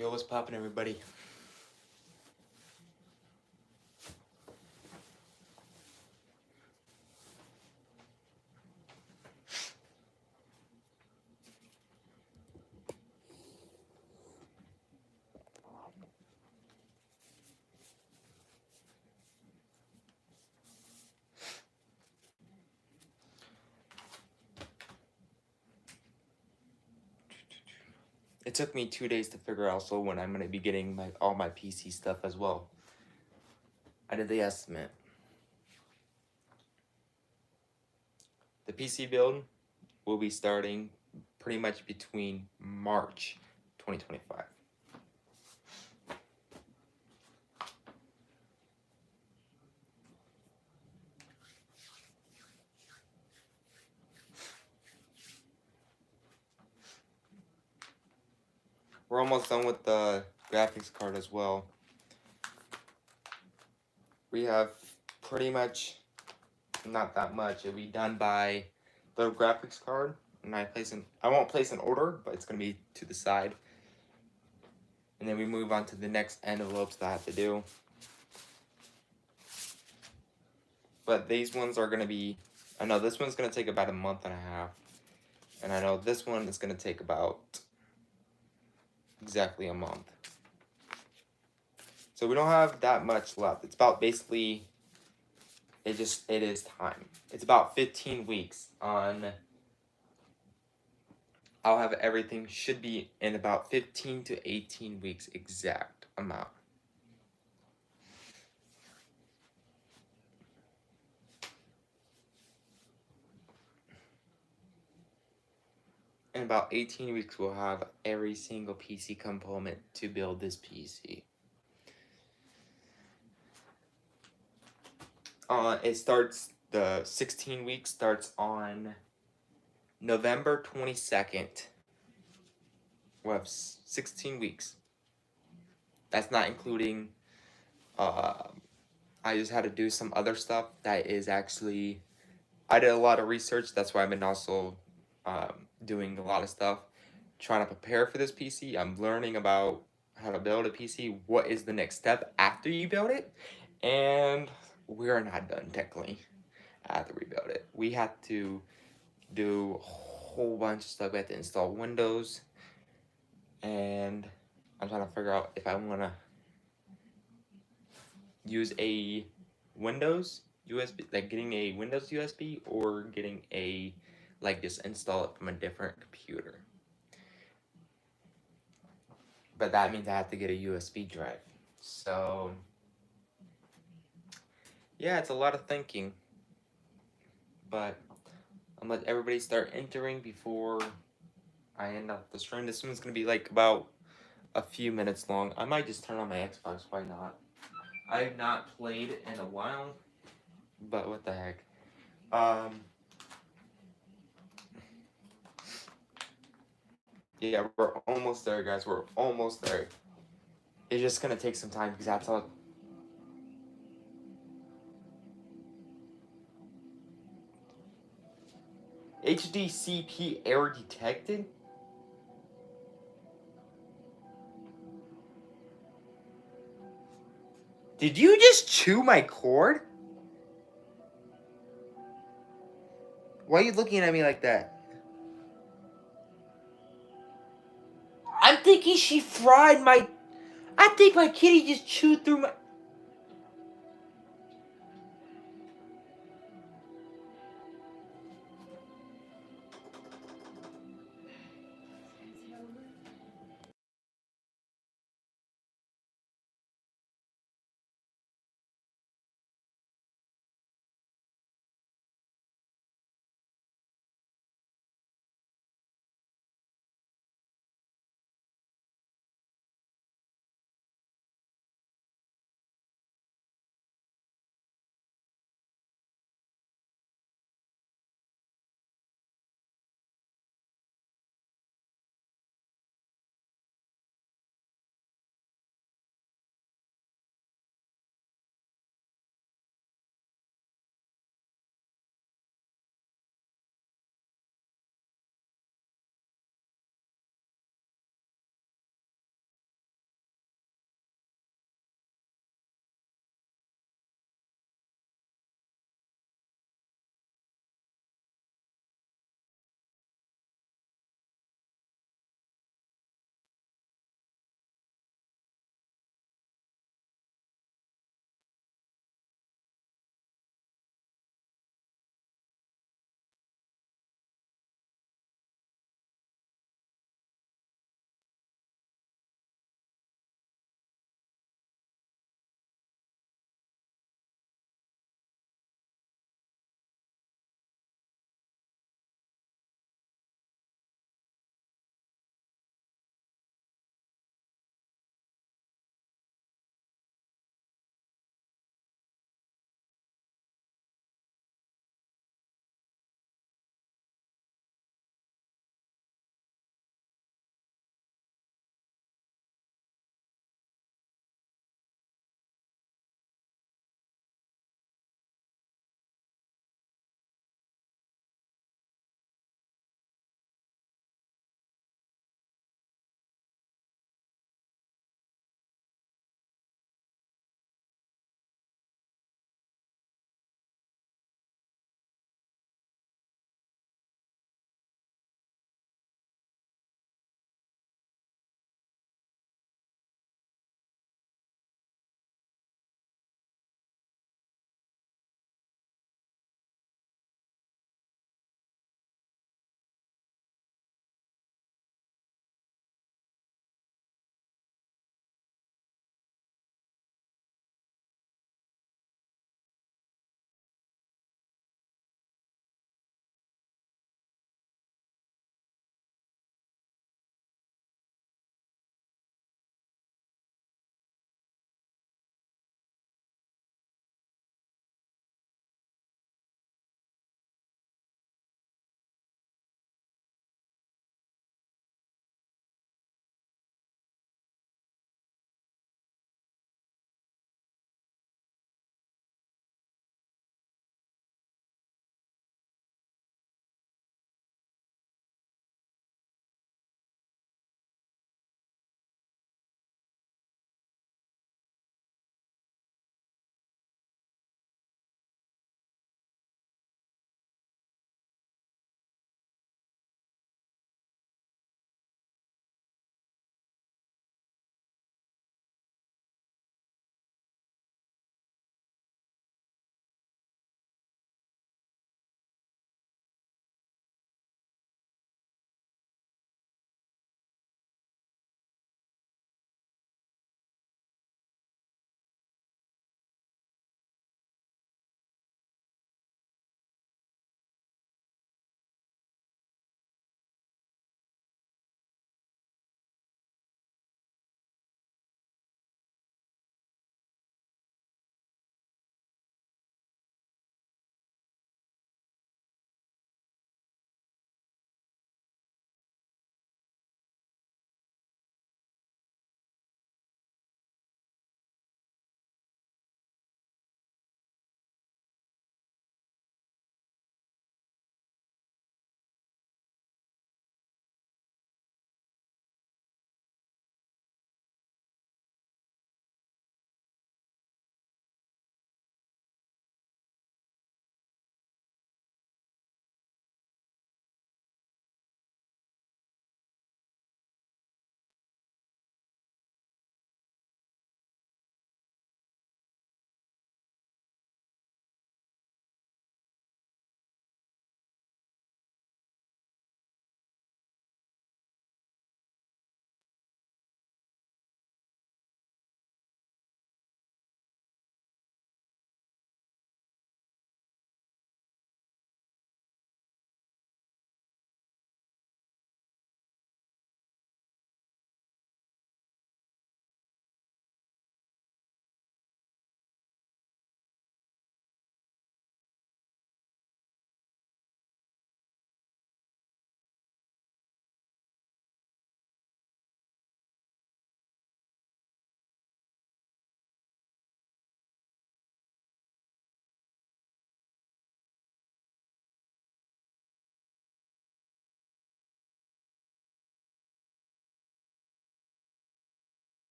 Yo, what's poppin', everybody? It took me 2 days to figure out also when I'm gonna be getting all my PC stuff as well. I did the estimate. The PC build will be starting pretty much between March 2025. We're almost done with the graphics card as well. We have pretty much, not that much, it'll be done by the graphics card. And I won't place an order, but it's gonna be to the side. And then we move on to the next envelopes that I have to do. But these ones are gonna be, I know this one's gonna take about a month and a half. And I know this one is gonna take about exactly a month. So we don't have that much left. It's about basically, it is time. It's about 15 weeks on, I'll have everything, should be in about 15 to 18 weeks exact amount. In about 18 weeks, we'll have every single PC component to build this PC. It starts, the 16 weeks starts on November 22nd. We'll have 16 weeks. That's not including, I just had to do some other stuff that is actually, I did a lot of research. That's why I've been also doing a lot of stuff, trying to prepare for this PC. I'm learning about how to build a PC, what is the next step after you build it, and we're not done technically after we build it. We have to do a whole bunch of stuff. We have to install Windows, and I'm trying to figure out if I want to use a Windows USB, like getting a Windows USB, or getting a, like, just install it from a different computer. But that means I have to get a USB drive. So yeah, it's a lot of thinking. But I'm gonna let everybody start entering before I end up the stream. This one's gonna be like about a few minutes long. I might just turn on my Xbox, why not? I have not played in a while, but what the heck. Yeah, we're almost there, guys. We're almost there. It's just gonna take some time because that's all. HDCP error detected? Did you just chew my cord? Why are you looking at me like that? I'm thinking she fried my... I think my kitty just chewed through my...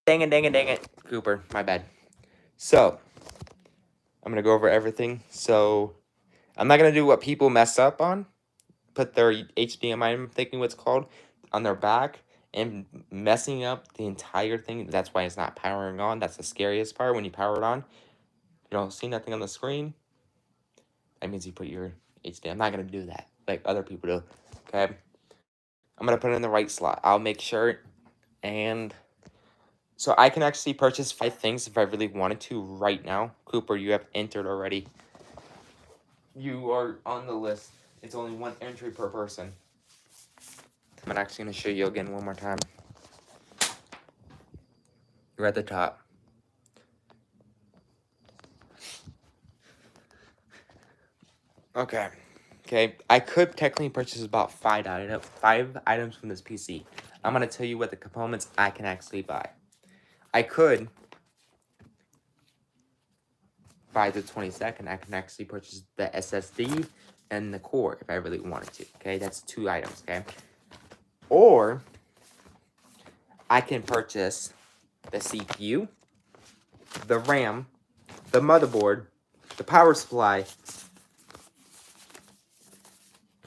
Dang it, Cooper. My bad. So, I'm going to go over everything. So, I'm not going to do what people mess up on. Put their HDMI, I'm thinking what's called, on their back and messing up the entire thing. That's why it's not powering on. That's the scariest part when you power it on. You don't see nothing on the screen. That means you put your HDMI. I'm not going to do that like other people do. Okay? I'm going to put it in the right slot. I'll make sure. And so I can actually purchase 5 things if I really wanted to right now. Cooper, you have entered already. You are on the list. It's only 1 entry per person. I'm actually going to show you again one more time. You're at the top. Okay. Okay. I could technically purchase about 5 items from this PC. I'm going to tell you what the components I can actually buy. I could, by the 22nd, I can actually purchase the SSD and the core if I really wanted to. Okay. That's 2 items. Okay. Or I can purchase the CPU, the RAM, the motherboard, the power supply,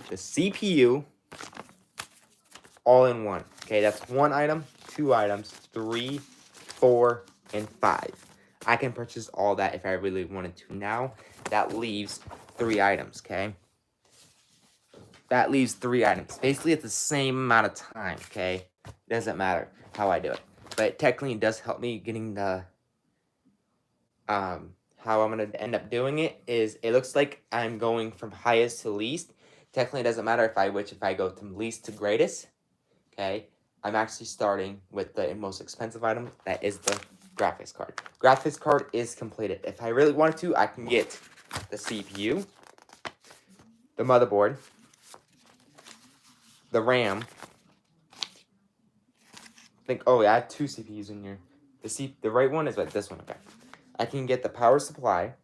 the CPU, all in one. Okay, that's 1 item, 2 items, 3, 4, and 5. I can purchase all that if I really wanted to. Now, that leaves 3 items, okay? That leaves 3 items. Basically, it's the same amount of time, okay? It doesn't matter how I do it. But technically, it does help me getting the... how I'm going to end up doing it is, it looks like I'm going from highest to least. Technically, it doesn't matter if I go from least to greatest. Okay, I'm actually starting with the most expensive item, that is the graphics card. Graphics card is completed. If I really wanted to, I can get the CPU, the motherboard, the RAM. I have 2 CPUs in here. The right one is like this one, okay. I can get the power supply.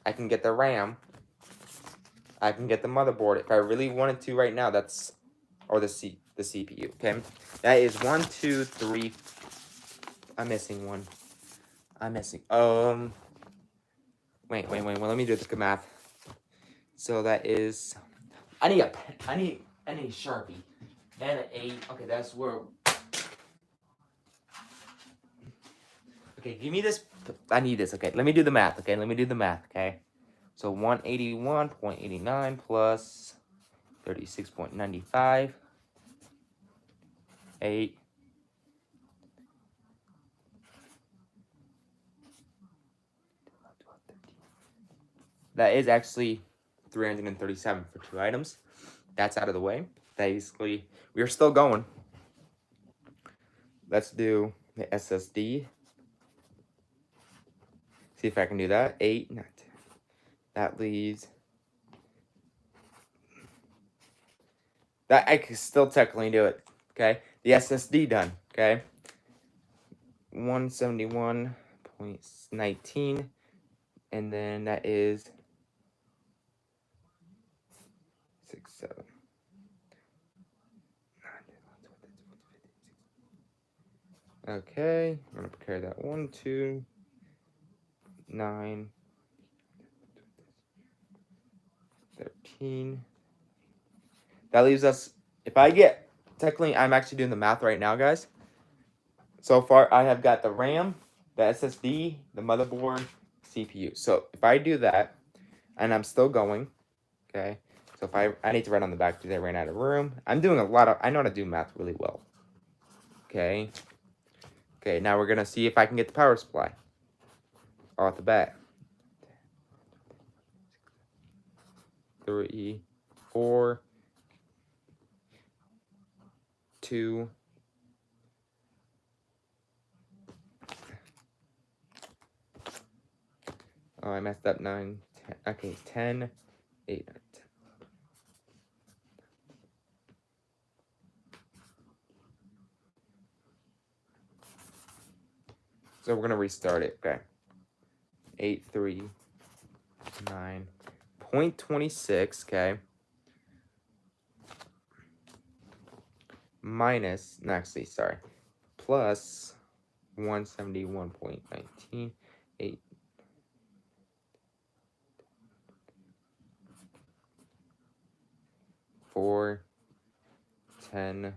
I can get the RAM. I can get the motherboard. If I really wanted to right now, or the CPU, okay? That is 1, 2, 3. I'm missing one. Wait, let me do the math. So that is, I need a Sharpie and an 8. Okay, that's where, okay, give me this, I need this, okay, let me do the math, okay? So 181.89 plus 36.95, 8. That is actually 337 for 2 items. That's out of the way. Basically, we are still going. Let's do the SSD. See if I can do that. 8, not 10. That leaves... That I can still technically do it. Okay? The SSD done. Okay? 171.19. And then that is 6, 7. Okay, I'm gonna prepare that 1, 2, 9, 13. That leaves us, if I get, technically I'm actually doing the math right now, guys. So far I have got the RAM, the SSD, the motherboard, CPU. So if I do that, and I'm still going, okay. So if I need to write on the back because I ran out of room. I'm doing a lot of, I know how to do math really well. Okay. Okay, now we're gonna see if I can get the power supply off the bat. 3, 4, 2. Oh, I messed up 9, 10. Okay, 10, 8, 9, 10. So we're gonna restart it. Okay. 8, 3, 9.26. Okay. Minus, no, actually, sorry. Plus 171.19, 8, 4, 10,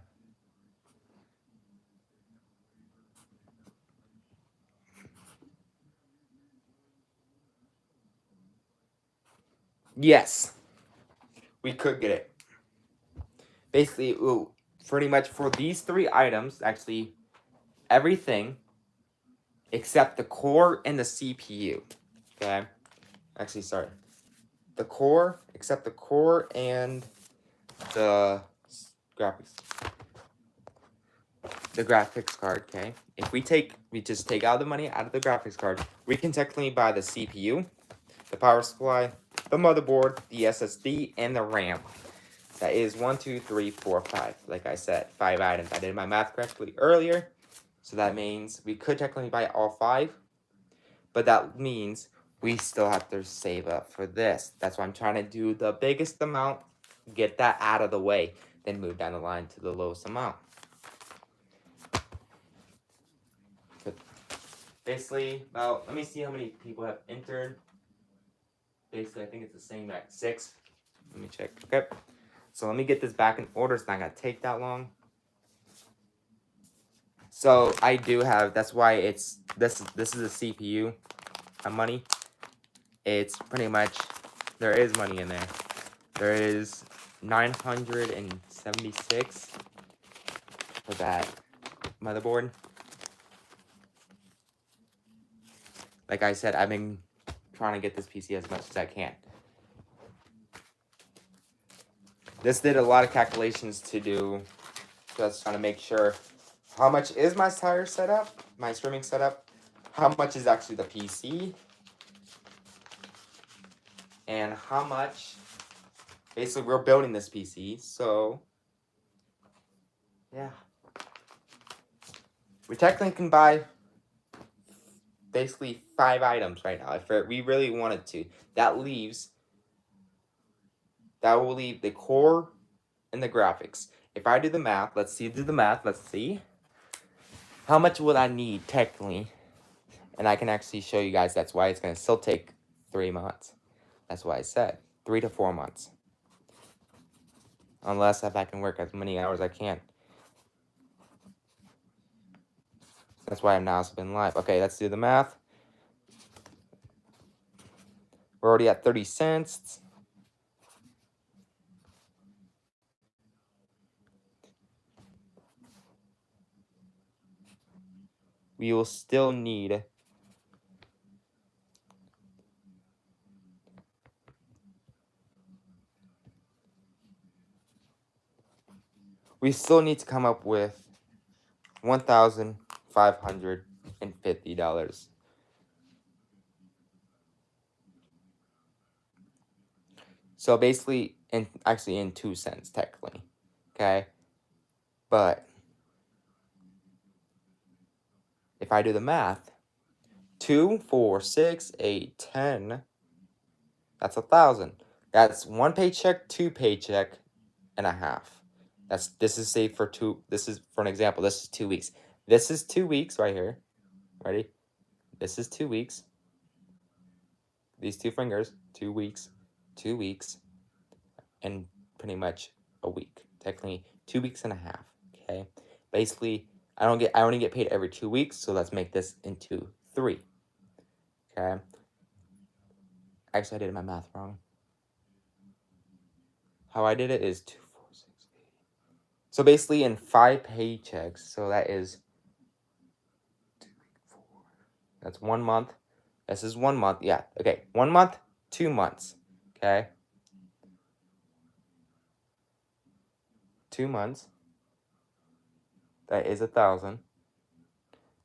yes, we could get it. Basically, ooh, pretty much for these 3 items, actually, everything except the core and the CPU. Okay? Actually, sorry. The core, except the core and the graphics. The graphics card, okay? If we just take out the money out of the graphics card, we can technically buy the CPU, the power supply, the motherboard, the SSD, and the RAM. That is 1, 2, 3, 4, 5. Like I said, 5 items. I did my math correctly earlier. So that means we could technically buy all 5. But that means we still have to save up for this. That's why I'm trying to do the biggest amount, get that out of the way, then move down the line to the lowest amount. Basically, let me see how many people have entered. Basically, I think it's the same at 6. Let me check. Okay. So let me get this back in order. It's not going to take that long. So I do have, that's why it's, this is a CPU money. It's pretty much, there is money in there. There is 976 for that motherboard. Like I said, I've been trying to get this PC as much as I can. This did a lot of calculations to do, just trying to make sure how much is my entire setup, my streaming setup, how much is actually the PC, and how much, basically we're building this PC, so, yeah. We technically can buy basically 5 items right now, if we really wanted to. That will leave the core and the graphics. If I do the math, let's see. How much would I need technically? And I can actually show you guys that's why it's going to still take 3 months. That's why I said 3 to 4 months. Unless if I can work as many hours as I can. That's why I've now been live. Okay, let's do the math. We're already at 30 cents. We will still need to come up with $1,550. So basically, in 2 cents technically, okay? But if I do the math, 2, 4, 6, 8, 10, that's 1,000. That's 1 paycheck, 2 paycheck, and a half. This is say for 2. This is for an example. This is 2 weeks. This is 2 weeks right here. Ready? This is 2 weeks. These 2 fingers, 2 weeks, 2 weeks, and pretty much a week. Technically, 2 weeks and a half. Okay. Basically, I only get paid every 2 weeks, so let's make this into 3. Okay. Actually, I did my math wrong. How I did it is 2, 4, 6, 8. So basically, in 5 paychecks, so that is 2, 4. That's 1 month. This is 1 month. Yeah. Okay. 1 month, 2 months. Okay. 2 months. That is 1,000.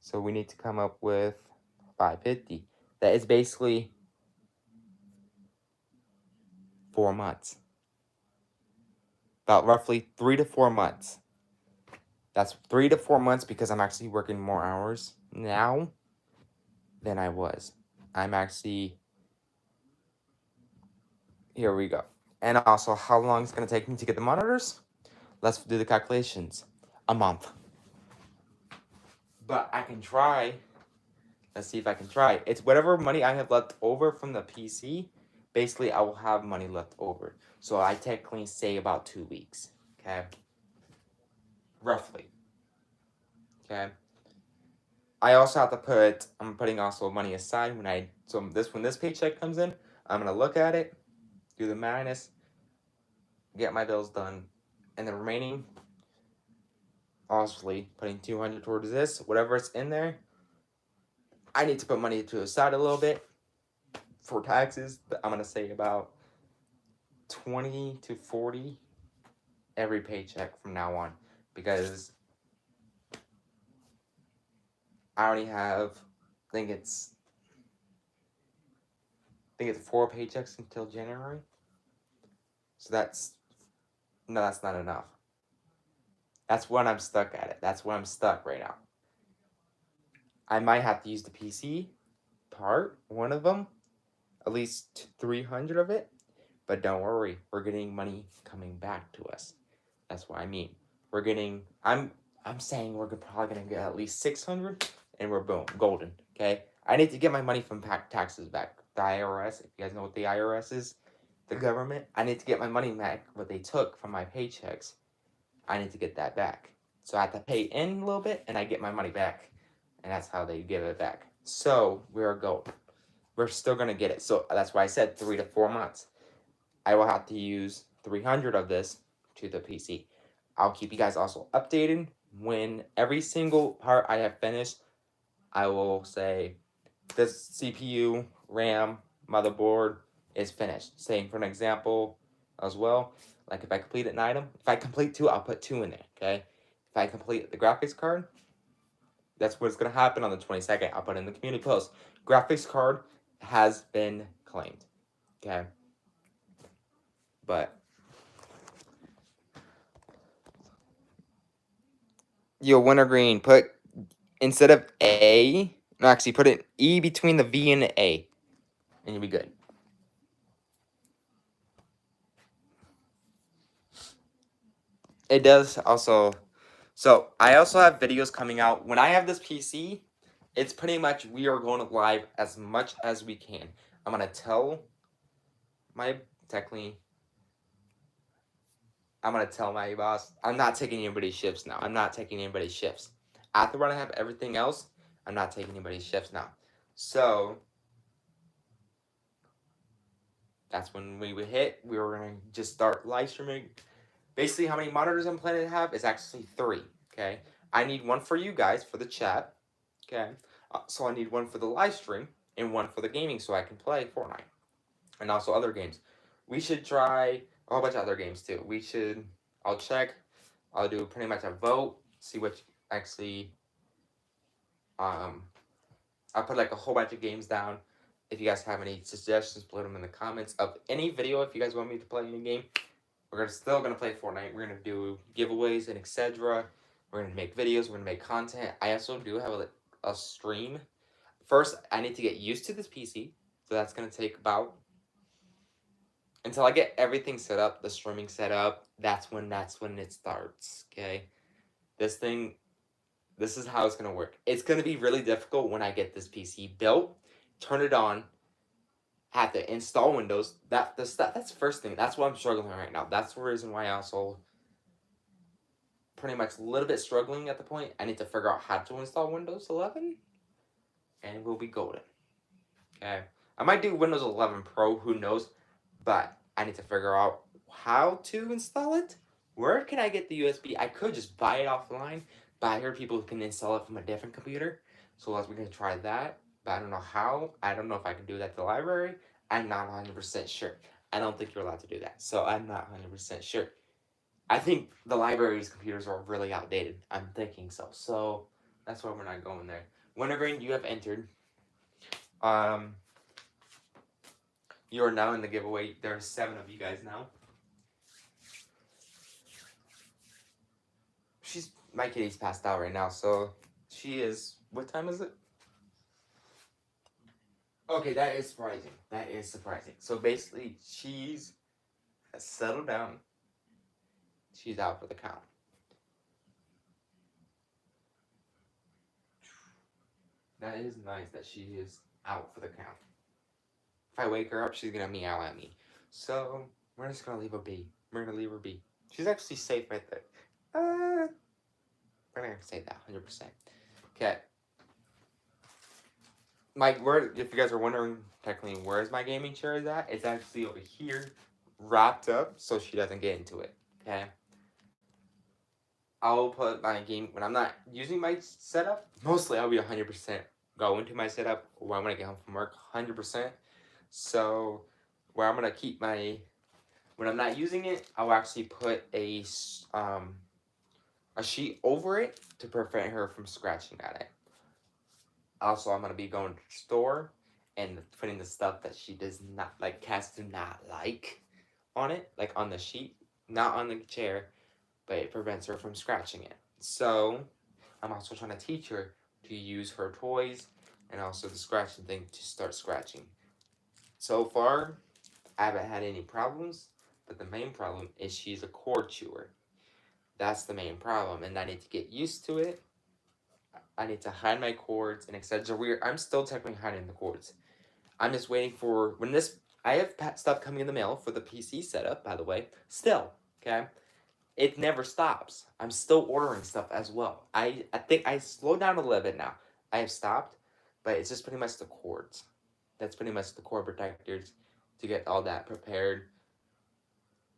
So we need to come up with 550. That is basically 4 months. About roughly 3 to 4 months. That's 3 to 4 months because I'm actually working more hours now than I was. I'm actually... Here we go. And also, how long it's going to take me to get the monitors? Let's do the calculations. A month. but I can try. Let's see if I can try. It's whatever money I have left over from the PC. Basically, I will have money left over. So I technically say about 2 weeks. Okay. Roughly. Okay. I also have to put. I'm putting also money aside when this paycheck comes in. I'm gonna look at it, do the minus, get my bills done, and the remaining. Obviously, putting 200 towards this, whatever's in there. I need to put money to the side a little bit for taxes. I'm gonna say about 20 to 40 every paycheck from now on, because I only have, I think it's 4 paychecks until January. So that's not enough. That's when I'm stuck at it. That's where I'm stuck right now. I might have to use the PC part, one of them, at least 300 of it. But don't worry, we're getting money coming back to us. That's what I mean. We're getting. I'm saying we're probably gonna get at least 600, and we're boom, golden. Okay. I need to get my money from taxes back. The IRS. If you guys know what the IRS is, the government. I need to get my money back. What they took from my paychecks. I need to get that back. So I have to pay in a little bit, and I get my money back, and that's how they give it back. So we're golden. We're still gonna get it. So that's why I said 3 to 4 months. I will have to use 300 of this to the PC. I'll keep you guys also updated when every single part I have finished. I will say this CPU, RAM, motherboard is finished. Same for an example as well. Like if I complete an item, if I complete 2, I'll put 2 in there, okay? If I complete the graphics card, that's what's going to happen on the 22nd. I'll put in the community post. Graphics card has been claimed, okay? But yo, wintergreen, put instead of A, no, actually put an E between the V and the A, and you'll be good. It does also. So I also have videos coming out. When I have this PC, it's pretty much we are going live as much as we can. I'm gonna tell my boss, I'm not taking anybody's shifts now. I'm not taking anybody's shifts. After when I have everything else, I'm not taking anybody's shifts now. So that's when we would hit. We were gonna just start live streaming. Basically, how many monitors I'm planning to have is actually 3. Okay, I need one for you guys for the chat. Okay, so I need one for the live stream and one for the gaming, so I can play Fortnite and also other games. We should try a whole bunch of other games too. I'll check. I'll do pretty much a vote. See what actually. I'll put like a whole bunch of games down. If you guys have any suggestions, put them in the comments of any video. If you guys want me to play any game, we're still gonna play Fortnite. We're gonna do giveaways and etc. We're gonna make videos. We're gonna make content. I also do have a stream. First, I need to get used to this PC, so that's gonna take about until I get everything set up, the streaming set up. That's when it starts. Okay, this is how it's gonna work. It's gonna be really difficult when I get this PC built, turn it on, have to install Windows. That's the first thing. That's why I'm struggling right now. That's the reason why I also pretty much a little bit struggling at the point. I need to figure out how to install Windows 11, and we'll be golden. Okay, I might do Windows 11 Pro. Who knows? But I need to figure out how to install it. Where can I get the USB? I could just buy it offline, but I heard people can install it from a different computer. So we're going to try that, but I don't know how. I don't know if I can do that at the library. I'm not 100% sure. I don't think you're allowed to do that, so I'm not 100% sure. I think the library's computers are really outdated. I'm thinking so. So that's why we're not going there. Wintergreen, you have entered. You are now in the giveaway. There are 7 of you guys now. My kitty's passed out right now, so she is. What time is it? Okay, that is surprising. That is surprising. So basically, she's settled down. She's out for the count. That is nice that she is out for the count. If I wake her up, she's gonna meow at me. So we're just gonna leave her be. We're gonna leave her be. She's actually safe right there. We're not gonna say that 100%. Okay. If you guys are wondering, technically, where is my gaming chair is at? It's actually over here, wrapped up, so she doesn't get into it. Okay. I'll put my game when I'm not using my setup. Mostly, I'll be 100% go into my setup when I'm gonna get home from work. 100%. So, where I'm gonna keep my when I'm not using it, I'll actually put a sheet over it to prevent her from scratching at it. Also, I'm gonna be going to the store and putting the stuff that she does not like, cats do not like on it, like on the sheet, not on the chair, but it prevents her from scratching it. So, I'm also trying to teach her to use her toys and also the scratching thing to start scratching. So far, I haven't had any problems, but the main problem is she's a cord chewer. That's the main problem, and I need to get used to it. I need to hide my cords and etc. I'm still technically hiding the cords. I'm just waiting for when this. I have stuff coming in the mail for the PC setup, by the way. Still, okay, it never stops. I'm still ordering stuff as well. I think I slowed down a little bit now. I have stopped, but it's just pretty much the cords. That's pretty much the cord protectors to get all that prepared.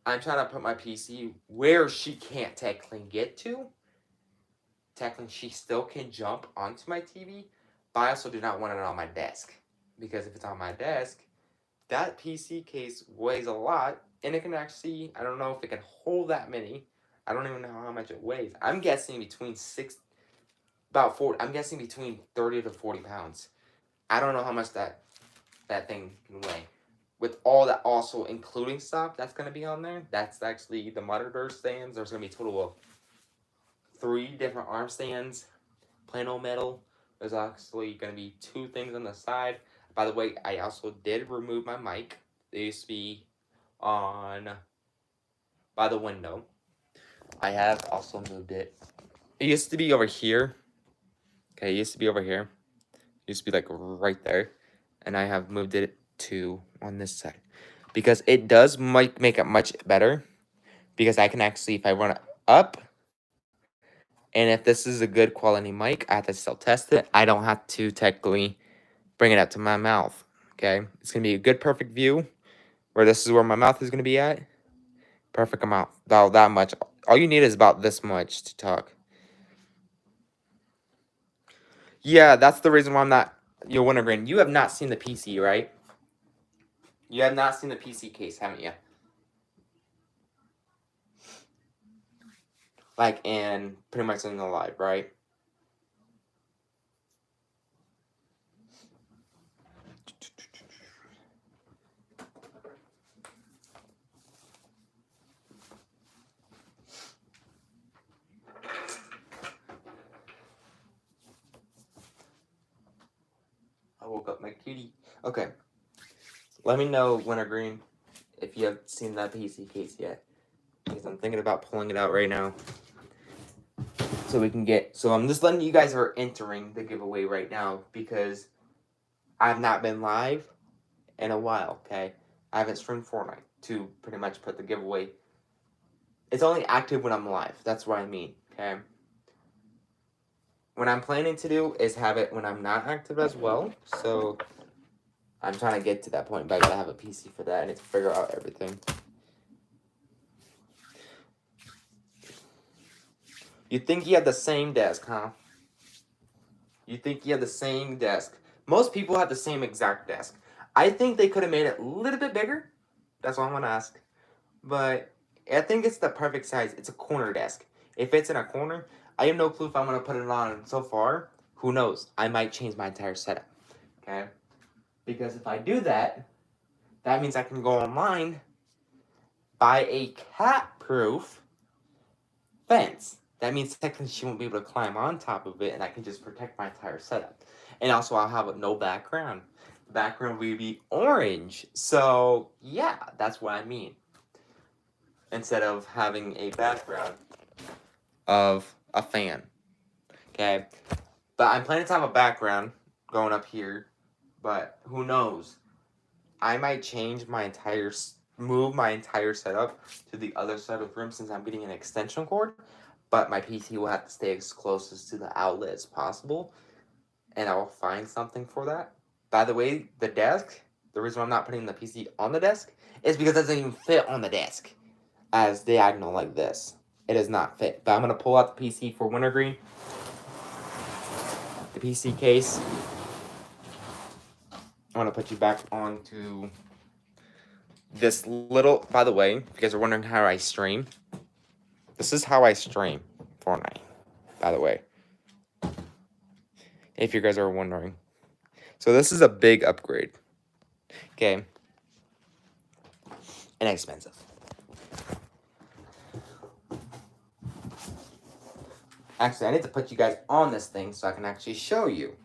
I'm trying to put my PC where she can't technically get to. Technically, she still can jump onto my TV, but I also do not want it on my desk. Because if it's on my desk, that PC case weighs a lot, and it can actually, I don't know if it can hold that many. I don't even know how much it weighs. I'm guessing between 30 to 40 pounds. I don't know how much that thing can weigh. With all that also including stuff that's going to be on there, that's actually the monitor stands. There's going to be a total of 3 different arm stands, plain old metal. There's actually going to be 2 things on the side. By the way, I also did remove my mic. It used to be on by the window. I have also moved it. It used to be over here. Okay, it used to be over here. It used to be like right there. And I have moved it to on this side. Because it does make it much better. Because I can actually, if I run it up, and if this is a good quality mic, I have to still test it. I don't have to technically bring it up to my mouth. Okay, it's gonna be a good, perfect view. Where this is where my mouth is gonna be at. Perfect amount. About that much. All you need is about this much to talk. Yeah, that's the reason why I'm not. You're wondering. You have not seen the PC, right? You have not seen the PC case, haven't you? Like in pretty much in the live, right? I woke up my cutie. Okay. Let me know, Wintergreen, if you have seen that PC case yet. Because I'm thinking about pulling it out right now. So we can get. So I'm just letting you guys are entering the giveaway right now because I've not been live in a while, okay? I haven't streamed Fortnite to pretty much put the giveaway. It's only active when I'm live. That's what I mean, okay? What I'm planning to do is have it when I'm not active as well. So I'm trying to get to that point, but I gotta have a PC for that. I need to figure out everything. You think you have the same desk, huh? You think you have the same desk. Most people have the same exact desk. I think they could have made it a little bit bigger. That's all I'm gonna ask. But I think it's the perfect size. It's a corner desk. If it's in a corner, I have no clue if I'm gonna put it on so far. Who knows? I might change my entire setup. Okay? Because if I do that, that means I can go online, buy a cat-proof fence. That means technically she won't be able to climb on top of it, and I can just protect my entire setup. And also, I'll have no background. The background will be orange. So, yeah, that's what I mean. Instead of having a background of a fan. Okay? But I'm planning to have a background going up here, but who knows? I might move my entire setup to the other side of the room since I'm getting an extension cord, but my PC will have to stay as close to the outlet as possible, and I will find something for that. By the way, the desk, the reason I'm not putting the PC on the desk is because it doesn't even fit on the desk as diagonal like this. It does not fit, but I'm going to pull out the PC for wintergreen, the PC case. I'm going to put you back onto this little, by the way, if you guys are wondering how I stream, this is how I stream Fortnite, by the way, if you guys are wondering. So this is a big upgrade, okay, and expensive. Actually, I need to put you guys on this thing so I can actually show you.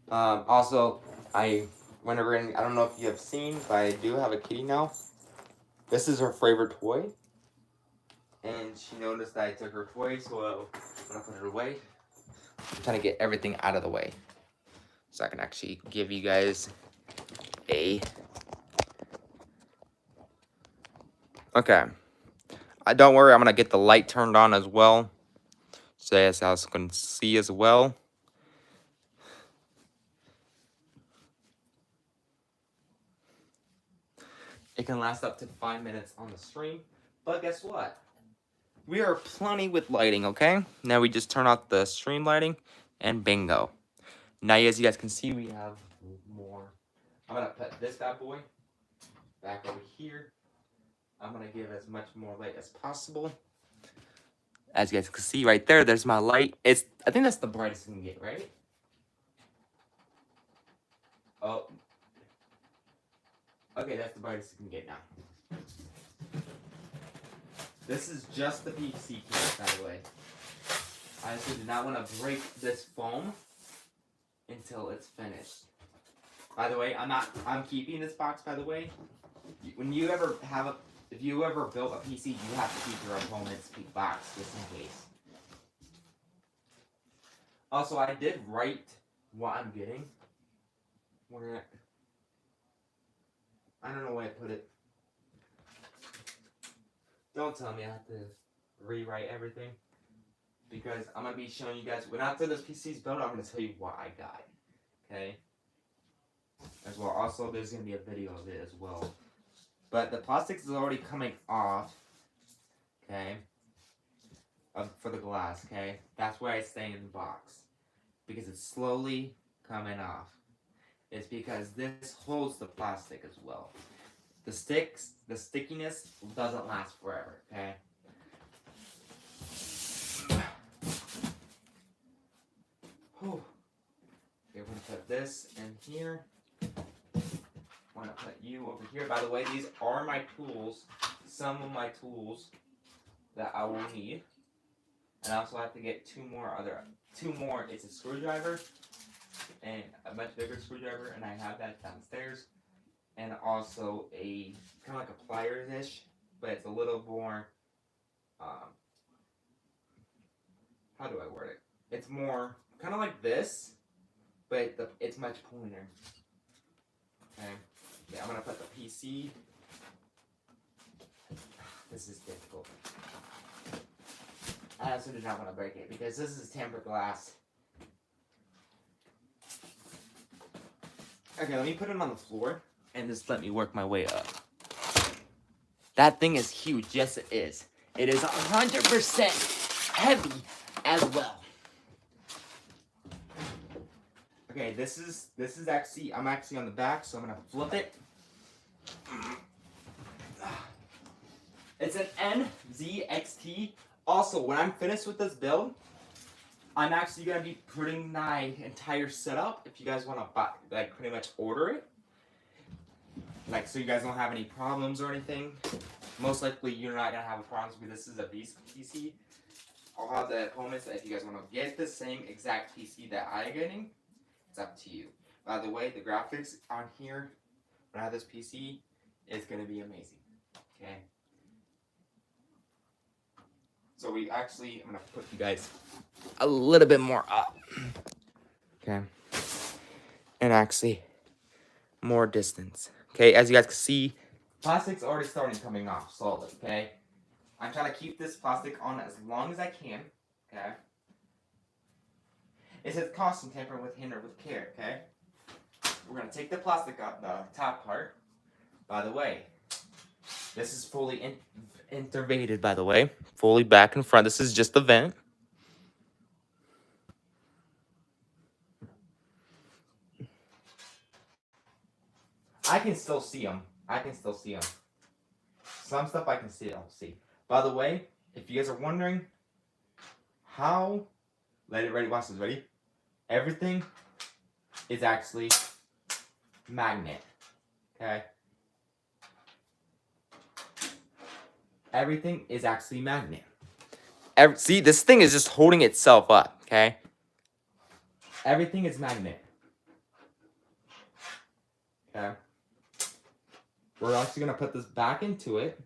Also, I don't know if you have seen, but I do have a kitty now. This is her favorite toy. And she noticed that I took her toy, so I'm going to put it away. I'm trying to get everything out of the way so I can actually give you guys a... Okay. Don't worry, I'm going to get the light turned on as well, so as you can see as well. It can last up to 5 minutes on the stream, but guess what? We are plenty with lighting, okay? Now we just turn off the stream lighting, and bingo. Now, as you guys can see, we have more. I'm going to put this bad boy back over here. I'm going to give as much more light as possible. As you guys can see right there, there's my light. I think that's the brightest you can get, right? Oh. Okay, that's the brightest you can get now. This is just the PC case, by the way. I also do not want to break this foam until it's finished. By the way, I'm keeping this box, by the way. When you ever if you ever built a PC, you have to keep your opponent's box just in case. Also, I did write what I'm getting. I don't know where I put it. Don't tell me I have to rewrite everything, because I'm going to be showing you guys, when after this PC's built, I'm going to tell you what I got, okay? As well, also, there's going to be a video of it as well. But the plastic is already coming off, okay, for the glass, okay? That's why I stay in the box, because it's slowly coming off. It's because this holds the plastic as well. The stickiness doesn't last forever, okay? Whew. Okay, we're gonna put this in here. I'm gonna put you over here. By the way, these are my tools. Some of my tools that I will need. And I also have to get two more. It's a screwdriver and a much bigger screwdriver, and I have that downstairs. And also a kind of like a pliers-ish, but it's a little more, how do I word it? It's more kind of like this, but it's much pointer. Okay, yeah, I'm gonna put the PC. This is difficult. I also do not want to break it because this is tempered glass. Okay, let me put it on the floor and just let me work my way up. That thing is huge. Yes, it is. It is 100% heavy as well. Okay, this is actually, I'm actually on the back, so I'm gonna flip it. It's an NZXT. Also, when I'm finished with this build, I'm actually gonna be putting my entire setup. If you guys want to buy, like, pretty much order it, like, so you guys don't have any problems or anything. Most likely, you're not gonna have problems because this is a beast PC. I'll have the opponents that if you guys want to get the same exact PC that I'm getting, it's up to you. By the way, the graphics on here when I have this PC is gonna be amazing. Okay. So I'm gonna put you guys a little bit more up. Okay. and actually more distance. Okay, as you guys can see, plastic's already starting coming off solid. Okay, I'm trying to keep this plastic on as long as I can. Okay, it says caution, tamper with hand or with care. Okay, we're gonna take the plastic off the top part. By the way, this is fully intervated. By the way, fully back and front. This is just the vent. I can still see them. Some stuff I can still see. By the way, if you guys are wondering how, let it ready, watch this, ready? Everything is actually magnet, okay? Everything is actually magnet. See, this thing is just holding itself up, okay? Everything is magnet. Okay? We're actually gonna put this back into it.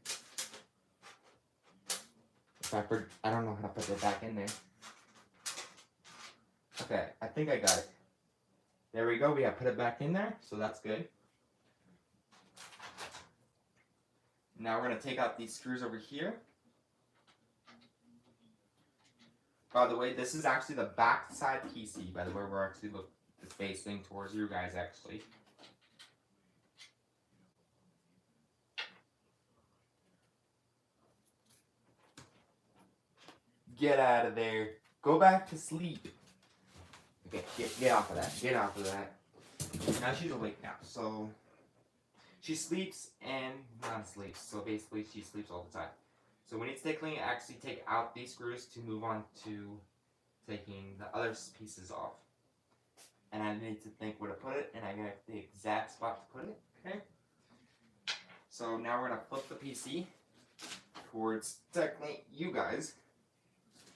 I don't know how to put it back in there. Okay, I think I got it. There we go, we have put it back in there, so that's good. Now we're gonna take out these screws over here. By the way, this is actually the back side PC. By the way, we're actually facing towards you guys actually. Get out of there. Go back to sleep. Okay, get off of that. Get off of that. Now she's awake now, so she sleeps and non-sleeps. So basically, she sleeps all the time. So we need to actually take out these screws to move on to taking the other pieces off. And I need to think where to put it, and I got the exact spot to put it. Okay. So now we're gonna flip the PC towards technically you guys.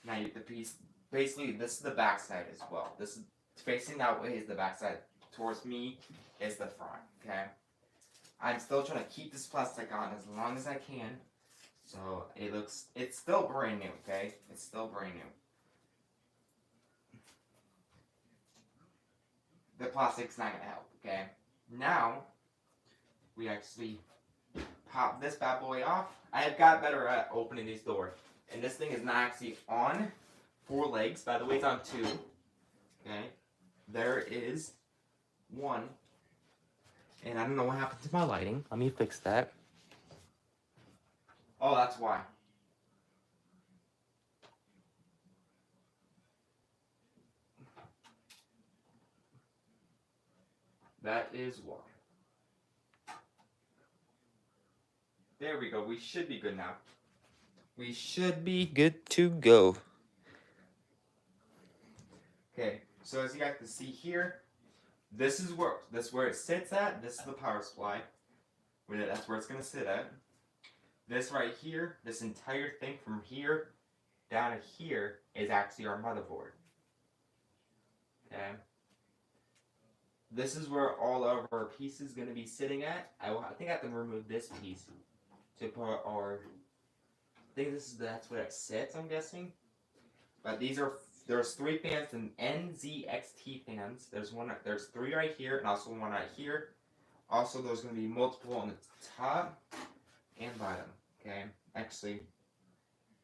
Now the piece, basically this is the back side as well. This is facing that way is the back side. Towards me is the front, okay? I'm still trying to keep this plastic on as long as I can. So it's still brand new, okay? It's still brand new. The plastic's not gonna help, okay? Now, we actually pop this bad boy off. I have got better at opening these doors. And this thing is not actually on 4 legs. By the way, it's on 2. Okay. There is 1. And I don't know what happened to my lighting. Let me fix that. Oh, that's why. That is why. There we go. We should be good now. We should be good to go. Okay, so as you guys can see here, this is where it sits at. This is the power supply. That's where it's gonna sit at. This right here, this entire thing from here down to here is actually our motherboard. Okay. This is where all of our pieces gonna be sitting at. I think I have to remove this piece to put our. I think that's where it sits. I'm guessing. But there's 3 fans and NZXT fans. There's 3 right here and also 1 right here. Also, there's going to be multiple on the top and bottom. Okay, actually,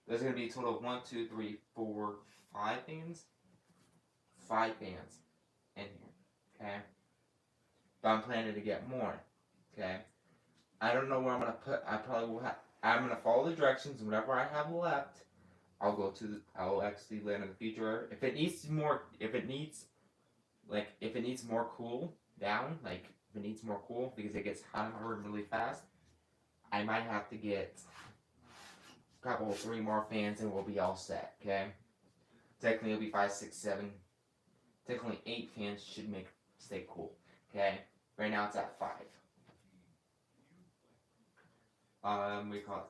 there's going to be a total of 1, 2, 3, 4, 5 fans. 5 fans in here. Okay, but I'm planning to get more. Okay, I don't know where I'm going to put. I probably will have. I'm going to follow the directions. Whatever I have left, I'll actually land in the future. If it needs more cool down, like if it needs more cool because it gets hot and hard really fast, I might have to get a couple 3 more fans and we'll be all set, okay? Technically it'll be 5, 6, 7. Technically 8 fans should stay cool. Okay? Right now it's at 5.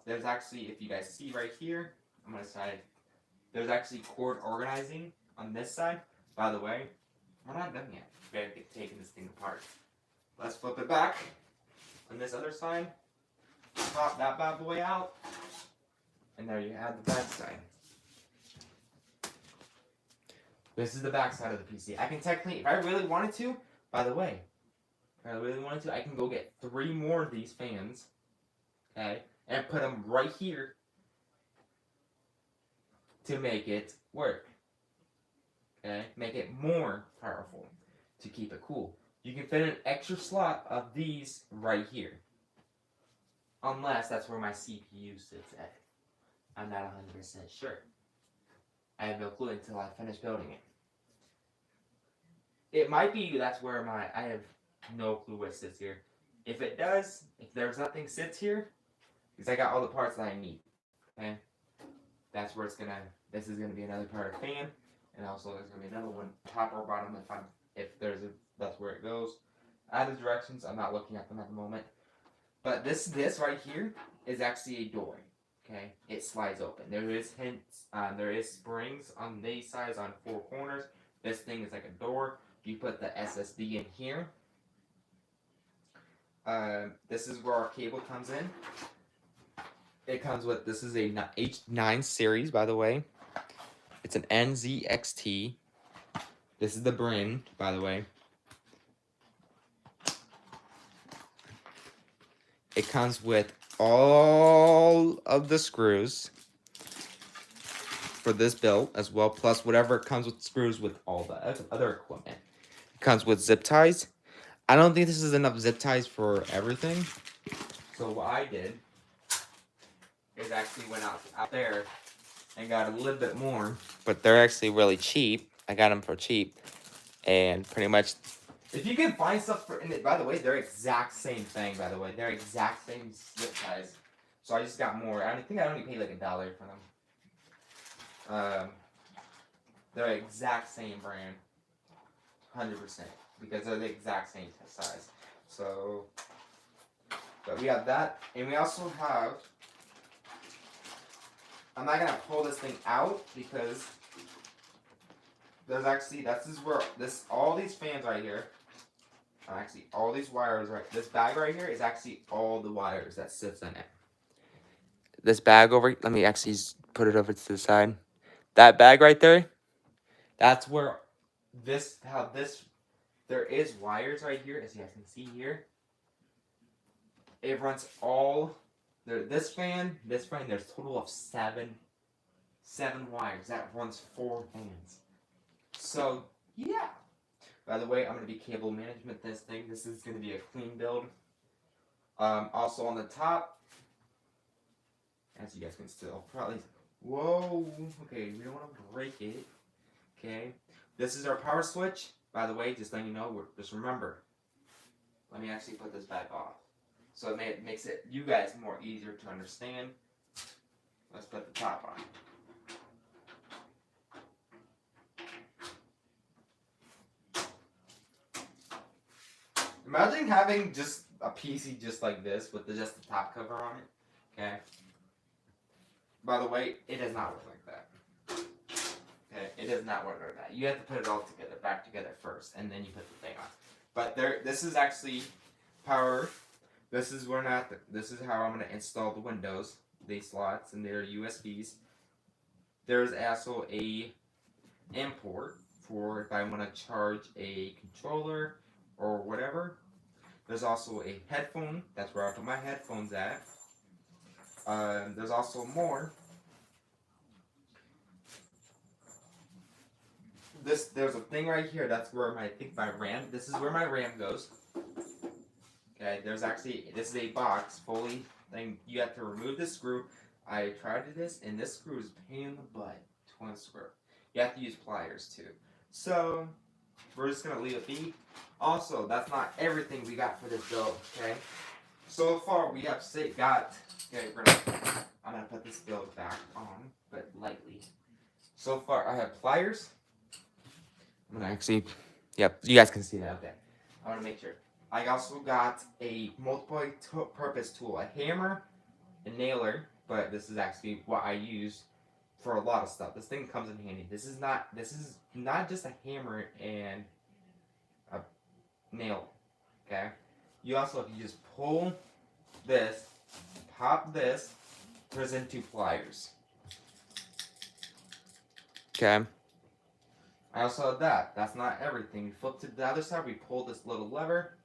There's actually, if you guys see right here, I'm gonna side. There's actually cord organizing on this side. By the way, we're not done yet. We gotta get taking this thing apart. Let's flip it back. On this other side, pop that bad boy out, and there you have the back side. This is the back side of the PC. I can technically, if I really wanted to, By the way, if I really wanted to, I can go get 3 more of these fans, okay, and put them right here to make it work, okay, make it more powerful to keep it cool. You can fit an extra slot of these right here, unless that's where my CPU sits at. I'm not 100% sure. I have no clue until I finish building it. It might be that's where I have no clue what sits here. If it does, if there's nothing sits here, because I got all the parts that I need. Okay? That's where this is gonna be another part of fan, and also there's gonna be another one, top or bottom, that's where it goes. Out of directions, I'm not looking at them at the moment. But this right here is actually a door. Okay? It slides open. There is springs on these sides on 4 corners. This thing is like a door. You put the SSD in here. This is where our cable comes in. It comes with, this is a H9 series, by the way. It's an NZXT. This is the brand, by the way. It comes with all of the screws for this build as well, plus whatever comes with screws with all the other equipment. It comes with zip ties. I don't think this is enough zip ties for everything. So what I did is actually went out there and got a little bit more, but they're actually really cheap. I got them for cheap, and pretty much, if you can find stuff for, and by the way, they're exact same thing. By the way, they're exact same zip ties. So I just got more. I think I only paid like $1 for them. They're exact same brand, 100%, because they're the exact same size. So, but we have that, and we also have. I'm not gonna pull this thing out because there's actually all these fans right here. Actually, all these wires this bag right here is actually all the wires that sits in it. This bag let me actually put it over to the side. That bag right there, that's where there is wires right here, as you guys can see here. It runs all, this fan, there's a total of seven wires. That runs 4 fans. So, yeah. By the way, I'm going to be cable management this thing. This is going to be a clean build. Also on the top, as you guys can still probably, whoa, okay, we don't want to break it. Okay, this is our power switch. By the way, just letting you know, just remember, let me actually put this back off. So it makes it, you guys, more easier to understand. Let's put the top on. Imagine having just a PC just like this with just the top cover on it. Okay. By the way, it does not work like that. Okay, it does not work like that. You have to put it all together, back together first, and then you put the thing on. But this is actually power. This is how I'm gonna install the Windows, these slots, and their USBs. There's also a import for if I want to charge a controller or whatever. There's also a headphone. That's where I put my headphones at. There's also more. There's a thing right here. That's where I think my RAM. This is where my RAM goes. Okay. This is a box fully thing. You have to remove the screw. I tried this, and this screw is a pain in the butt to unscrew. You have to use pliers too. So we're just gonna leave it be. Also, that's not everything we got for this build. Okay. So far we have got. Okay, I'm gonna put this build back on, but lightly. So far I have pliers. I'm gonna actually, yep, you guys can see that. Okay. I want to make sure. I also got a multi-purpose tool, a hammer, a nailer, but this is actually what I use for a lot of stuff. This thing comes in handy. This is not just a hammer and a nail. Okay. You also, if you just pull this, pop this, turns into pliers. Okay. I also have that. That's not everything. We flip to the other side, we pull this little lever.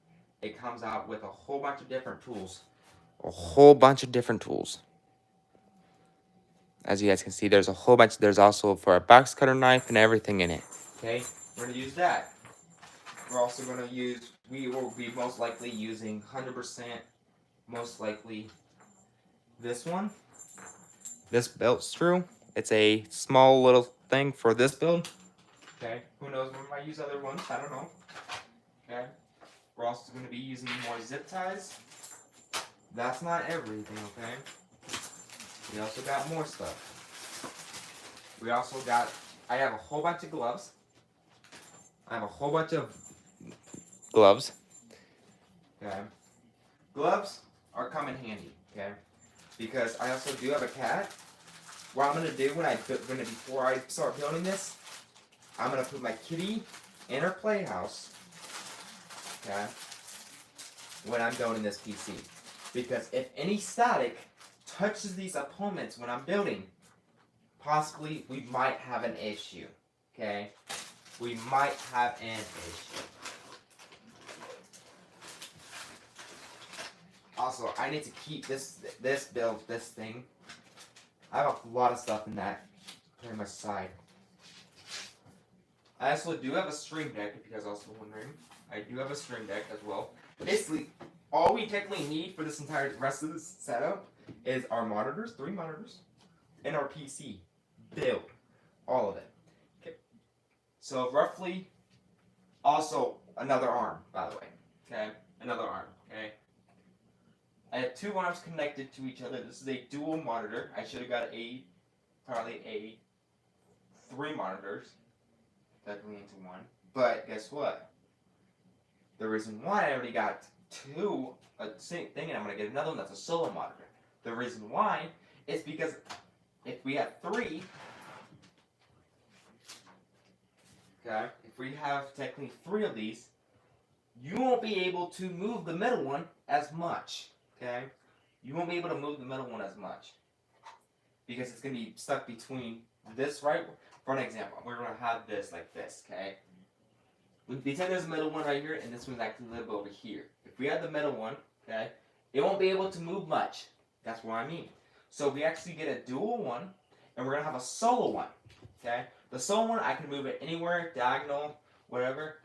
It comes out with a whole bunch of different tools. A whole bunch of different tools. As you guys can see, there's a whole bunch. There's also for a box cutter knife and everything in it. Okay, we're gonna use that. We're also gonna use, we will be most likely using 100%, most likely this one. This belt screw. It's a small little thing for this build. Okay, who knows, we might use other ones, I don't know. Okay, we're also gonna be using more zip ties. That's not everything, okay? We also got more stuff. We also got, I have a whole bunch of gloves. I have a whole bunch of gloves. Okay. Gloves are come in handy, okay? Because I also do have a cat. What I'm gonna do before I start building this, I'm gonna put my kitty in her playhouse. Okay. When I'm building this PC. Because if any static touches these opponents when I'm building, possibly we might have an issue. Okay? We might have an issue. Also, I need to keep this thing. I have a lot of stuff in that pretty much side. I also do have a stream deck, if you guys are also wondering. I do have a stream deck as well. Basically, all we technically need for this entire rest of this setup is our monitors, 3 monitors, and our PC. Build. All of it. Okay. So roughly, also another arm, by the way. Okay? Another arm. Okay? I have 2 arms connected to each other. This is a dual monitor. I should have got probably 3 monitors. Technically into 1. But guess what? The reason why I already got 2, same thing, and I'm going to get another one that's a solo monitor. The reason why is because if we have 3, okay, if we have technically 3 of these, you won't be able to move the middle one as much, okay? You won't be able to move the middle one as much because it's going to be stuck between this, right? For an example, we're going to have this like this, okay? We pretend there's a middle one right here, and this one's actually a little bit over here. If we have the middle one, okay, it won't be able to move much. That's what I mean. So we actually get a dual one, and we're going to have a solo one, okay? The solo one, I can move it anywhere, diagonal, whatever.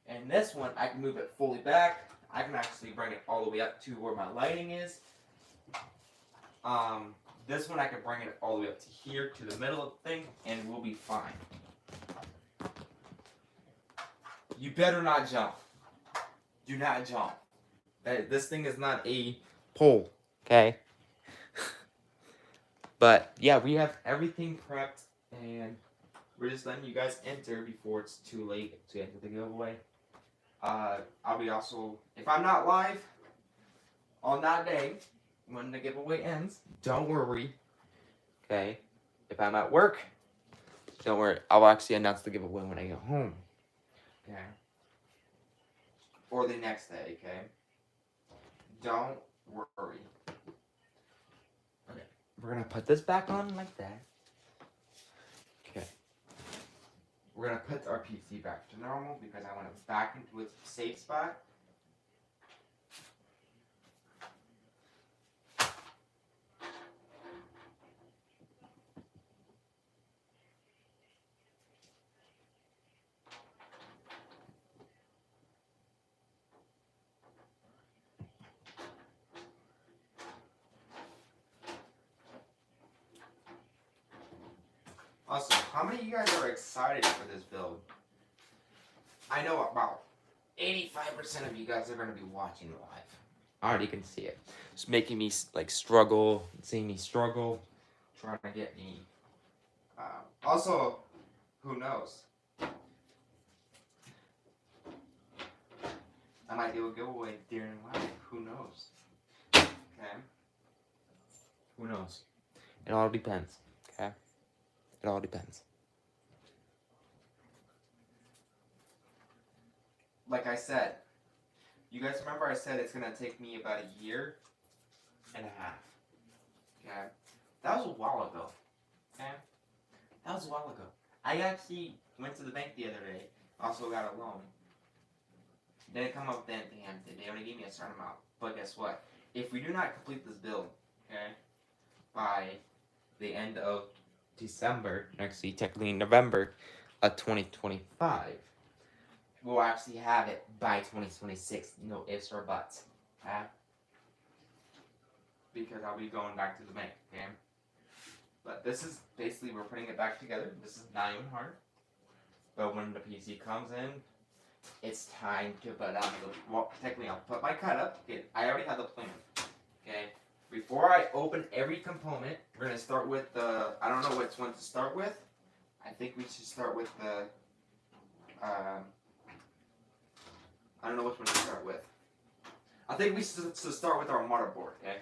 And this one, I can move it fully back. I can actually bring it all the way up to where my lighting is. This one, I can bring it all the way up to here, to the middle of the thing, and we'll be fine. You better not jump. Do not jump. This thing is not a pole, okay? But yeah, we have everything prepped, and we're just letting you guys enter before it's too late to enter the giveaway. I'll be also, if I'm not live on that day when the giveaway ends, don't worry, okay? If I'm at work, don't worry. I'll actually announce the giveaway when I get home. Okay. Or the next day, okay? Don't worry. Okay. We're gonna put this back on like that. Okay. We're gonna put our PC back to normal because I want it back into its safe spot. Also, how many of you guys are excited for this build? I know about 85% of you guys are going to be watching live. I already can see it. It's making me like struggle, seeing me struggle, trying to get me. Also, who knows? I might do a giveaway during live. Who knows? Okay. Who knows? It all depends. Okay. It all depends. Like I said, you guys remember I said it's going to take me about a year and a half. Okay? That was a while ago. Okay? That was a while ago. I actually went to the bank the other day. Also got a loan. Didn't come up with anything empty. They only gave me a certain amount. But guess what? If we do not complete this build, okay, by the end of December, actually technically November of 2025, we'll actually have it by 2026. No ifs or buts. Okay? Because I'll be going back to the bank, okay? But this is basically, we're putting it back together. This is not even hard. But when the PC comes in, it's time to put out the, well, technically I'll put my cut up. Okay, I already have the plan. Okay? Before I open every component, we're going to start with the, I don't know which one to start with. I think we should start with the, I don't know which one to start with. I think we should start with our motherboard, okay?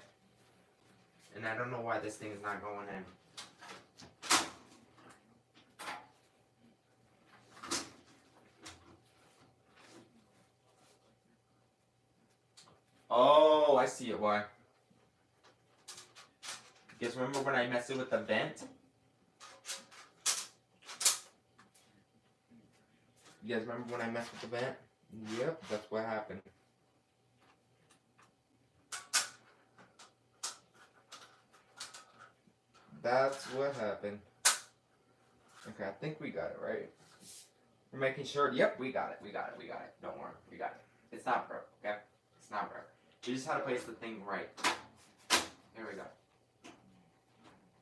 And I don't know why this thing is not going in. Oh, I see it, why. You guys remember when I messed it with the vent? You guys remember when I messed with the vent? Yep, that's what happened. That's what happened. Okay, I think we got it, right? We're making sure. Yep, we got it. We got it. We got it. Don't worry. We got it. It's not broke, okay? It's not broke. We just had to place the thing right. There we go.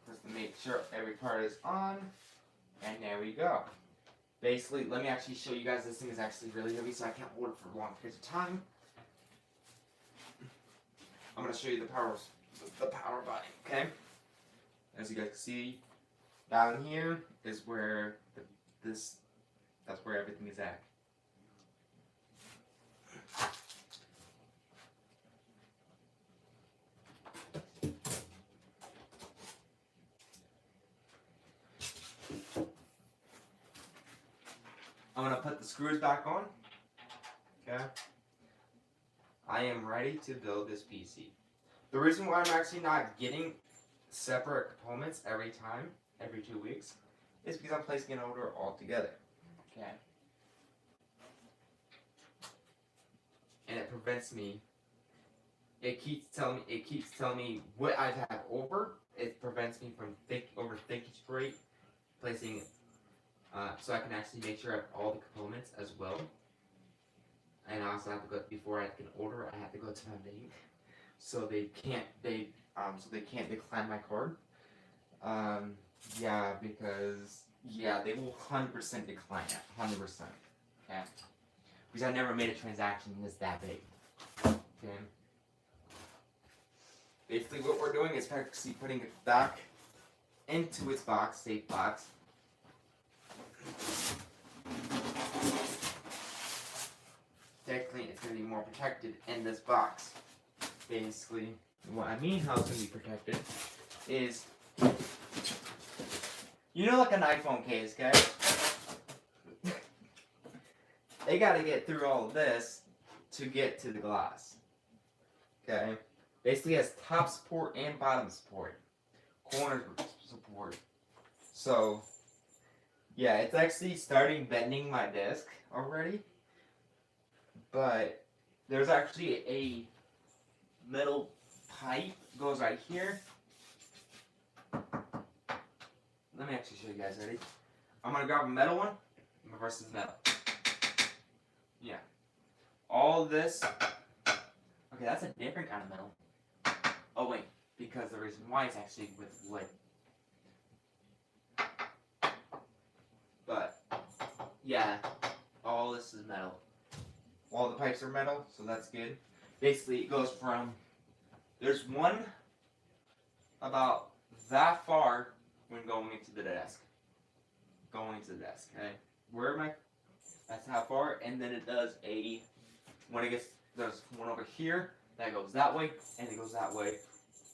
Just to make sure every part is on. And there we go. Basically, let me actually show you guys. This thing is actually really heavy, so I can't hold it for long periods of time. I'm going to show you the power button, okay? As you guys can see, down here is where that's where everything is at. I'm going to put the screws back on. Okay. I am ready to build this PC. The reason why I'm actually not getting separate components every 2 weeks, is because I'm placing an order all together. Okay. And it prevents me. It keeps telling me what I have over. It prevents me from overthinking straight, placing it. So I can actually make sure I have all the components as well. And I also have to go, before I can order, I have to go to my bank, so they can't decline my card. Yeah, because they will 100% decline it, 100%. Okay, because I never made a transaction that's that big. Okay. Basically, what we're doing is practically putting it back into its box, safe box. Technically, it's going to be more protected in this box. Basically, what I mean how it's going to be protected is, you know, like an iPhone case, okay? They got to get through all of this to get to the glass. Okay? Basically, it has top support and bottom support. Corner support. So, yeah, it's actually starting bending my disc already. But there's actually a metal pipe goes right here. Let me actually show you guys. Ready? I'm gonna grab a metal one versus metal. Yeah. All this. Okay, that's a different kind of metal. Oh wait, because the reason why is actually with wood. But yeah, all this is metal. All the pipes are metal, so that's good. Basically, it goes from, there's one about that far when going into the desk. Okay? Where am I? That's how far, and then it does when it gets, there's one over here, that goes that way, and it goes that way.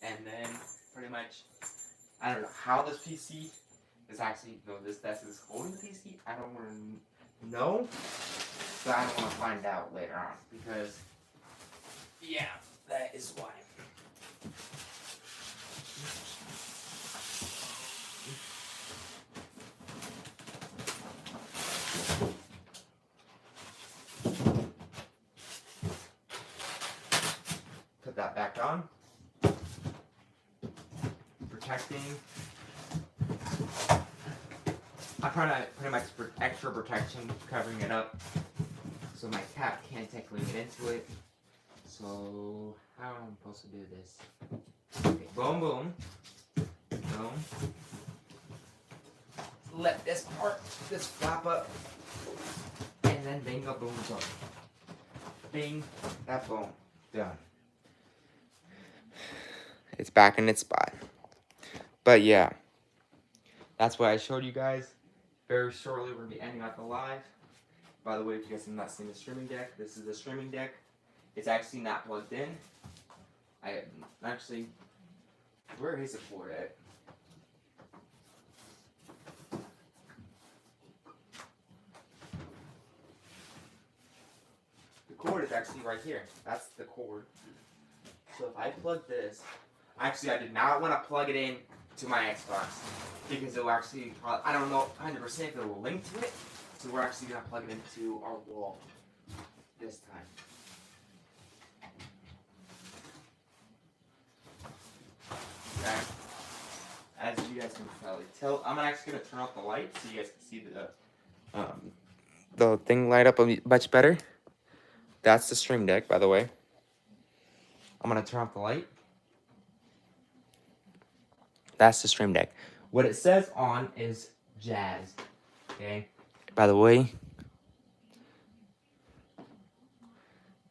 And then, pretty much, I don't know how this PC is actually, this desk is holding the PC. I don't want to know. But I don't want to find out later on, because, yeah, that is why. that back on. Protecting. I'm trying to put in my extra protection, covering it up so my cat can't technically get into it. So, how am I supposed to do this? Okay, boom, boom. Boom. Let this flap up. And then bingo, boom, boom. Bing, that boom. Done. It's back in its spot. But yeah, that's what I showed you guys. Very shortly, we're going to be ending out the live. By the way, if you guys have not seen the streaming deck, this is the streaming deck. It's actually not plugged in. I actually, where is the cord at? The cord is actually right here. That's the cord. So if I plug this, actually I did not want to plug it in to my Xbox because it will actually, I don't know 100% if it will link to it. So we're actually going to plug it into our wall this time. Okay. As you guys can probably tell, I'm actually going to turn off the light so you guys can see the thing light up much better. That's the stream deck, by the way. I'm going to turn off the light. That's the stream deck. What it says on is Jazz. Okay. By the way,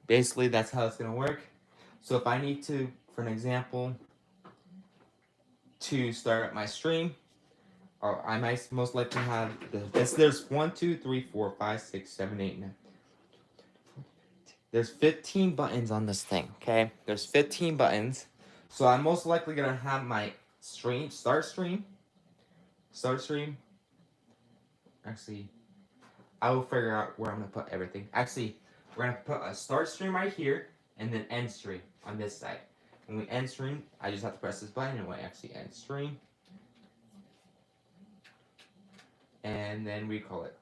basically that's how it's going to work. So if I need to, for an example, to start up my stream, or I might most likely have this. There's 1, 2, 3, 4, 5, 6, 7, 8, 9. There's 15 buttons on this thing, okay? There's 15 buttons. So I'm most likely going to have my stream, start stream. Actually, I will figure out where I'm going to put everything. Actually, we're going to put a start stream right here and then end stream on this side. When we end stream, I just have to press this button and we actually end stream. And then we call it.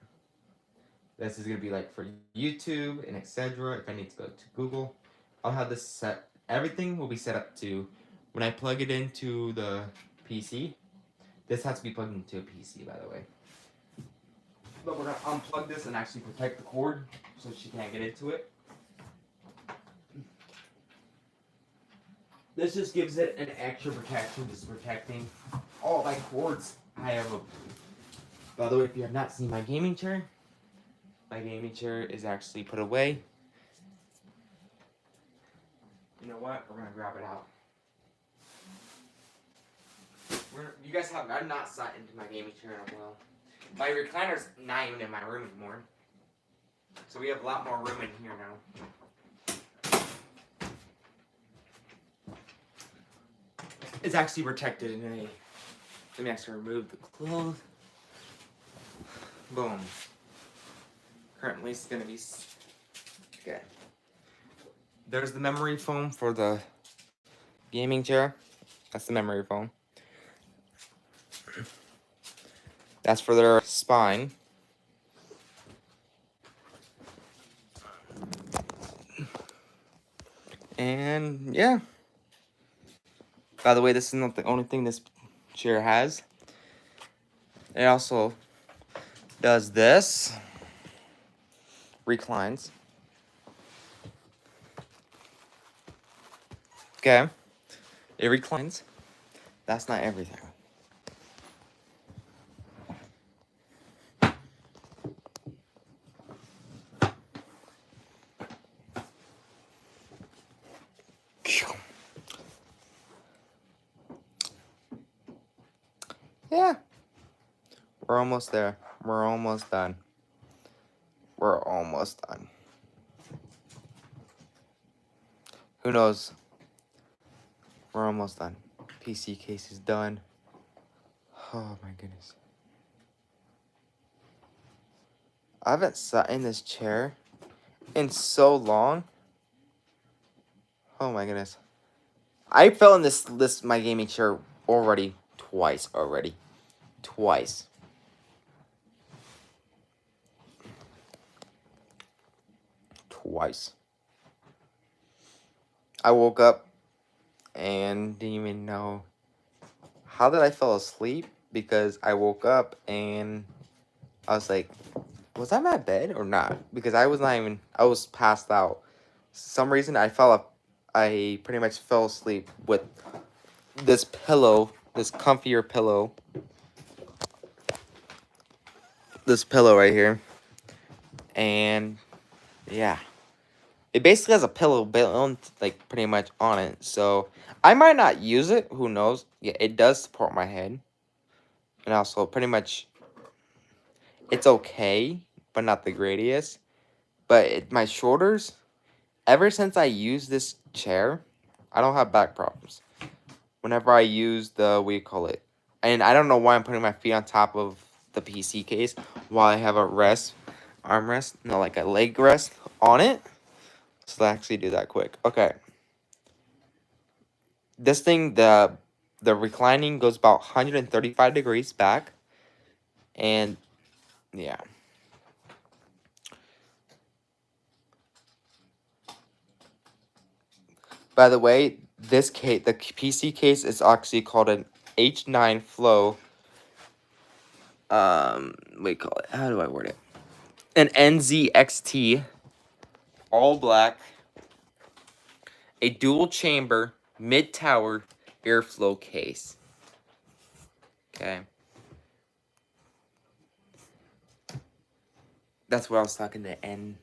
This is going to be like for YouTube and etc. If I need to go to Google, I'll have this set. Everything will be set up to when I plug it into the PC. This has to be plugged into a PC, by the way. But we're going to unplug this and actually protect the cord so she can't get into it. This just gives it an extra protection, just protecting all my cords. I have a. By the way, if you have not seen my gaming chair is actually put away. You know what? We're gonna grab it out. You guys have. I've not sat into my gaming chair in a while. My recliner's not even in my room anymore. So we have a lot more room in here now. It's actually protected in a. Let me actually remove the clothes. Boom. Currently it's gonna be okay. There's the memory foam for the gaming chair. That's the memory foam. That's for their spine. And yeah. By the way, this is not the only thing this chair has. It also does this. Reclines. Okay. It reclines. That's not everything. Yeah. We're almost there. We're almost done. We're almost done. Who knows? We're almost done. PC case is done. Oh my goodness. I haven't sat in this chair in so long. Oh my goodness. I fell in this my gaming chair twice already. Twice. I woke up and didn't even know how did I fall asleep, because I woke up and I was like, was I in my bed or not? Because I was not even, I was passed out. Some reason I pretty much fell asleep with this pillow, this comfier pillow. This pillow right here. And yeah. It basically has a pillow built like pretty much on it. So I might not use it, who knows? Yeah, it does support my head. And also pretty much it's okay, but not the greatest. But my shoulders, ever since I used this chair, I don't have back problems. Whenever I use the, what do you call it? And I don't know why I'm putting my feet on top of the PC case while I have a armrest, no, like a leg rest on it. So let's actually do that quick. Okay. This thing, the reclining goes about 135 degrees back. And yeah. By the way, this case, the PC case is actually called an H9 Flow. What do you call it? How do I word it? An NZXT, all black, a dual chamber mid tower airflow case. Okay. That's what I was talking to N.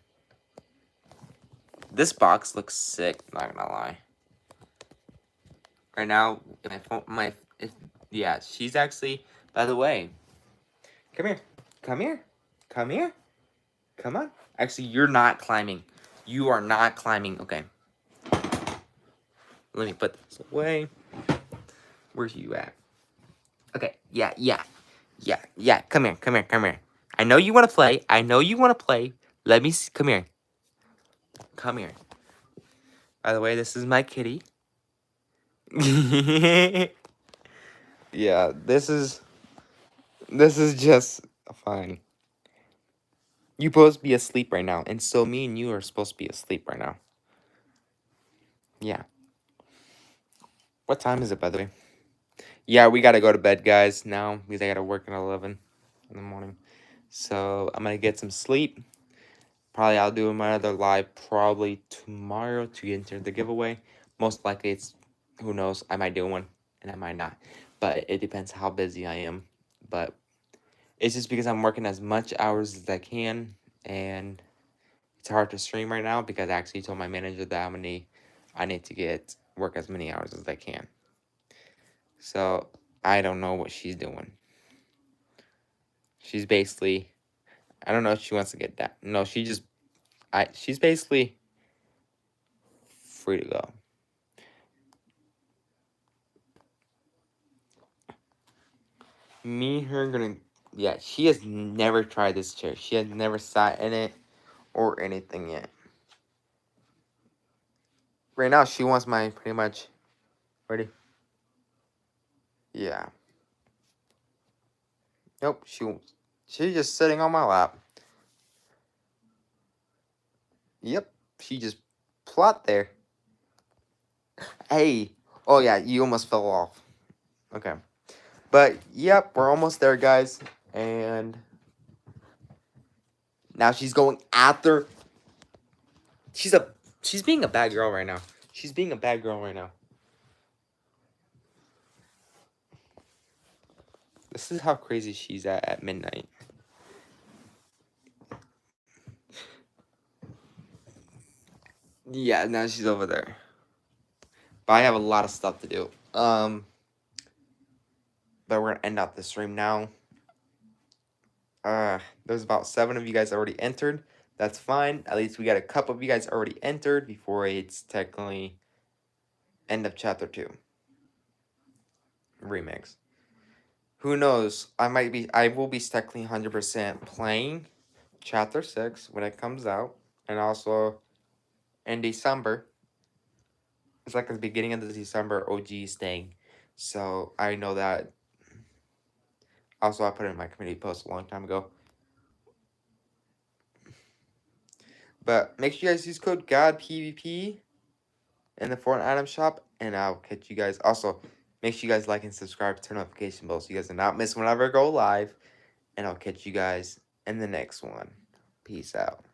This box looks sick, not gonna lie. Right now, yeah, she's actually, by the way, come here, come here, come here, come on. Actually, you're not climbing. You are not climbing. Okay. Let me put this away. Where's you at? Okay, yeah. Come here, come here, come here. I know you want to play. I know you want to play. Let me see. Come here. Come here. By the way, this is my kitty. Yeah, this is just fine. You supposed to be asleep right now, and so me and you are supposed to be asleep right now. Yeah. What time is it, by the way? Yeah, we gotta go to bed, guys, now, because I gotta work at 11 in the morning. So, I'm gonna get some sleep. Probably I'll do my other live probably tomorrow to enter the giveaway. Most likely it's, who knows, I might do one, and I might not. But it depends how busy I am. But it's just because I'm working as much hours as I can, and it's hard to stream right now because I actually told my manager that I need to work as many hours as I can. So I don't know what she's doing. She's basically, I don't know if she wants to get that. No, she's basically free to go. Her gonna, yeah, she has never tried this chair. She has never sat in it or anything yet. Right now, she wants my pretty much, ready? Yeah. Nope, she's just sitting on my lap. Yep, she just plot there. Hey, oh yeah, you almost fell off. Okay. But, yep, we're almost there, guys. And now she's going after. She's being a bad girl right now. She's being a bad girl right now. This is how crazy she's at midnight. Yeah, now she's over there. But I have a lot of stuff to do. But we're gonna end out the stream now. There's about 7 of you guys already entered. That's fine. At least we got a couple of you guys already entered before it's technically end of chapter 2. Remix. Who knows? I will be technically 100% playing chapter 6 when it comes out. And also in December. It's like the beginning of the December OG staying. So I know that. Also, I put it in my community post a long time ago. But make sure you guys use code GODPVP in the Fortnite item shop and I'll catch you guys. Also, make sure you guys like and subscribe, turn notification bells so you guys do not miss whenever I go live. And I'll catch you guys in the next one. Peace out.